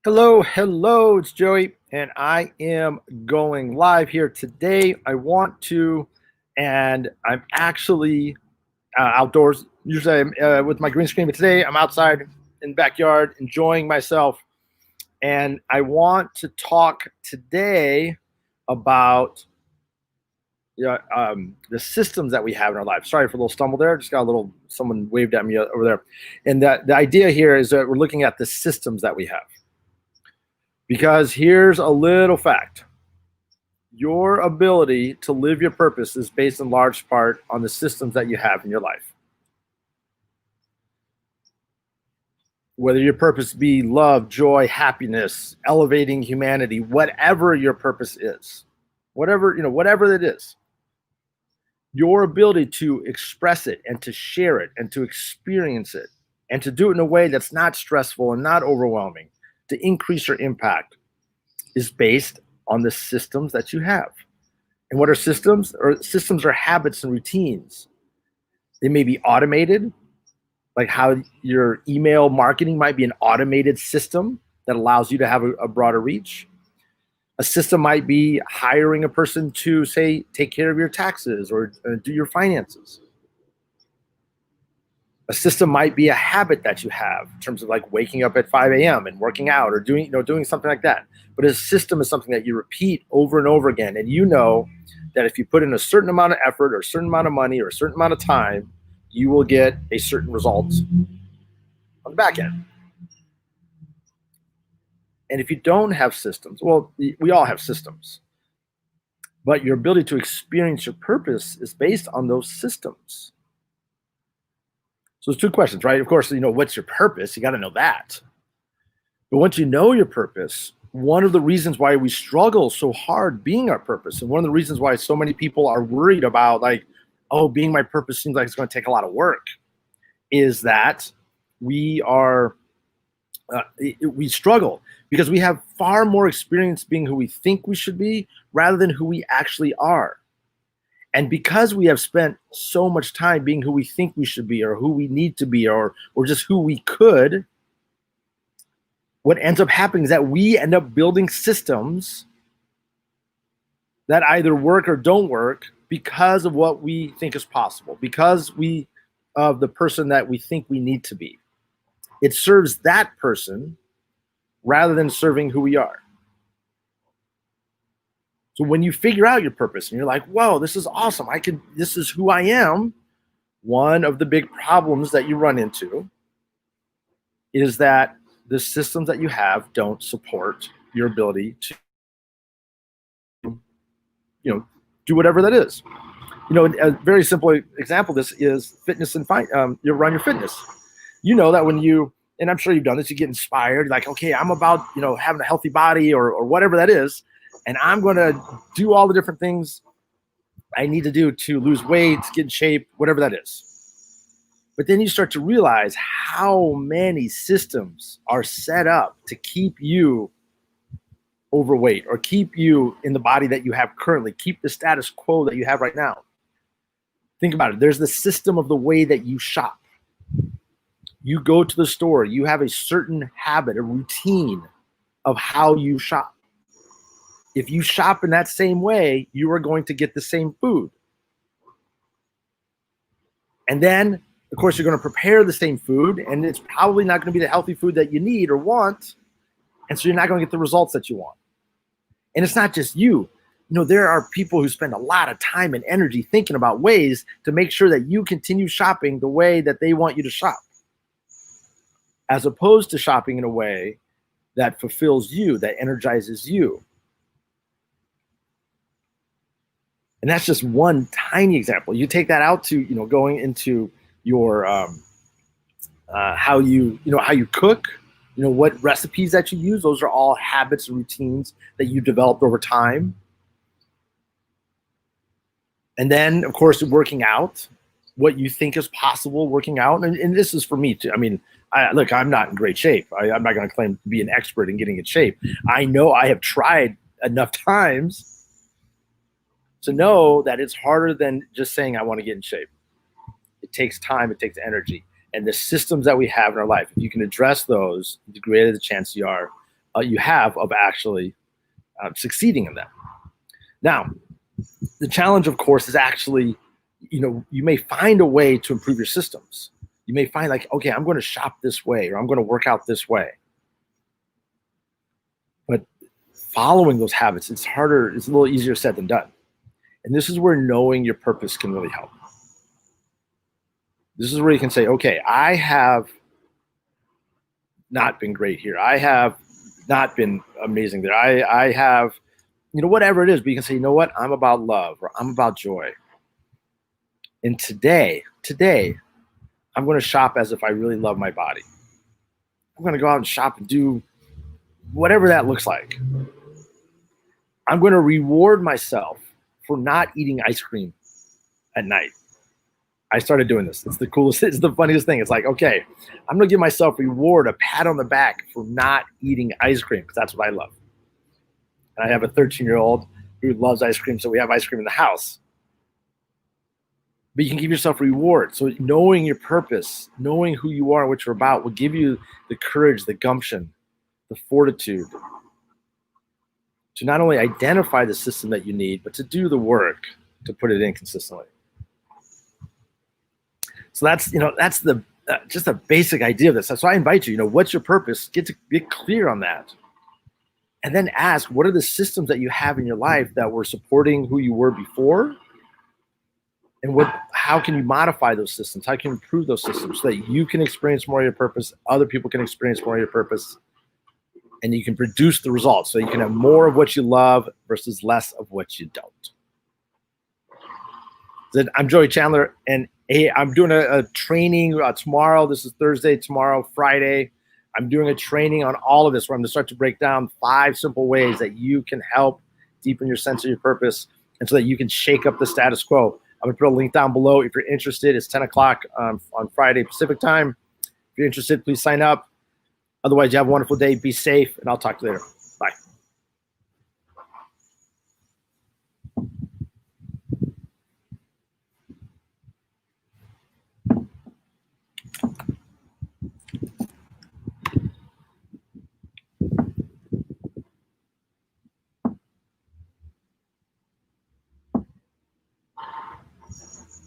Hello, hello, it's Joey, and I am going live here today. And I'm actually outdoors. Usually I'm with my green screen, but today I'm outside in the backyard enjoying myself. And I want to talk today about the systems that we have in our lives. Sorry for a little stumble there. Just got a little, someone waved at me over there. And the idea here is that we're looking at the systems that we have. Because here's a little fact: your ability to live your purpose is based in large part on the systems that you have in your life. Whether your purpose be love, joy, happiness, elevating humanity, whatever your purpose is, whatever it is, your ability to express it and to share it and to experience it and to do it in a way that's not stressful and not overwhelming, to increase your impact, is based on the systems that you have. And what are systems? Systems are habits and routines. They may be automated, like how your email marketing might be an automated system that allows you to have a broader reach. A system might be hiring a person to, say, take care of your taxes or do your finances. A system might be a habit that you have in terms of like waking up at 5 a.m. and working out or doing something like that. But a system is something that you repeat over and over again. And you know that if you put in a certain amount of effort or a certain amount of money or a certain amount of time, you will get a certain result on the back end. And if you don't have systems, well, we all have systems, but your ability to experience your purpose is based on those systems. So there's two questions, right? Of course, what's your purpose? You got to know that. But once you know your purpose, one of the reasons why we struggle so hard being our purpose, and one of the reasons why so many people are worried about, like, oh, being my purpose seems like it's going to take a lot of work, is that we struggle because we have far more experience being who we think we should be rather than who we actually are. And because we have spent so much time being who we think we should be or who we need to be or just who we could, what ends up happening is that we end up building systems that either work or don't work because of what we think is possible, because of the person that we think we need to be. It serves that person rather than serving who we are. So when you figure out your purpose and you're like, whoa, this is awesome, this is who I am, one of the big problems that you run into is that the systems that you have don't support your ability to, do whatever that is. A very simple example of this is fitness and you run your fitness. You know that when you, and I'm sure you've done this, you get inspired, like, okay, I'm about, having a healthy body or whatever that is. And I'm going to do all the different things I need to do to lose weight, get in shape, whatever that is. But then you start to realize how many systems are set up to keep you overweight or keep you in the body that you have currently, keep the status quo that you have right now. Think about it. There's the system of the way that you shop. You go to the store, you have a certain habit, a routine of how you shop. If you shop in that same way, you are going to get the same food. And then, of course, you're going to prepare the same food, and it's probably not going to be the healthy food that you need or want. And so you're not going to get the results that you want. And it's not just you. There are people who spend a lot of time and energy thinking about ways to make sure that you continue shopping the way that they want you to shop, as opposed to shopping in a way that fulfills you, that energizes you. And that's just one tiny example. You take that out to, going into your how you cook, what recipes that you use. Those are all habits and routines that you developed over time. And then, of course, working out, what you think is possible working out. And this is for me too. I mean, look, I'm not in great shape. I'm not going to claim to be an expert in getting in shape. I know I have tried enough times to know that it's harder than just saying I want to get in shape. It takes time, it takes energy. And the systems that we have in our life, if you can address those, the greater the chance you are you have of actually succeeding in them. Now, the challenge, of course, is actually, you may find a way to improve your systems. You may find like, okay, I'm going to shop this way, or I'm going to work out this way. But following those habits, it's harder. It's a little easier said than done. And this is where knowing your purpose can really help. This is where you can say, okay, I have not been great here. I have not been amazing there. I have, whatever it is, but you can say, you know what? I'm about love, or I'm about joy. And today, I'm going to shop as if I really love my body. I'm going to go out and shop and do whatever that looks like. I'm going to reward myself for not eating ice cream at night. I started doing this. It's the coolest, it's the funniest thing. It's like, okay, I'm going to give myself a reward, a pat on the back for not eating ice cream, because that's what I love. And I have a 13-year-old who loves ice cream, so we have ice cream in the house. But you can give yourself a reward. So knowing your purpose, knowing who you are and what you're about will give you the courage, the gumption, the fortitude to not only identify the system that you need, but to do the work to put it in consistently. So that's the just a basic idea of this. So I invite you, what's your purpose? Get clear on that. And then ask, what are the systems that you have in your life that were supporting who you were before? And how can you modify those systems? How can you improve those systems so that you can experience more of your purpose, other people can experience more of your purpose, and you can produce the results so you can have more of what you love versus less of what you don't. So I'm Joey Chandler, and hey, I'm doing a training tomorrow. This is Thursday, tomorrow, Friday. I'm doing a training on all of this where I'm going to start to break down 5 simple ways that you can help deepen your sense of your purpose and so that you can shake up the status quo. I'm going to put a link down below if you're interested. It's 10 o'clock on Friday Pacific time. If you're interested, please sign up. Otherwise, you have a wonderful day. Be safe, and I'll talk to you later.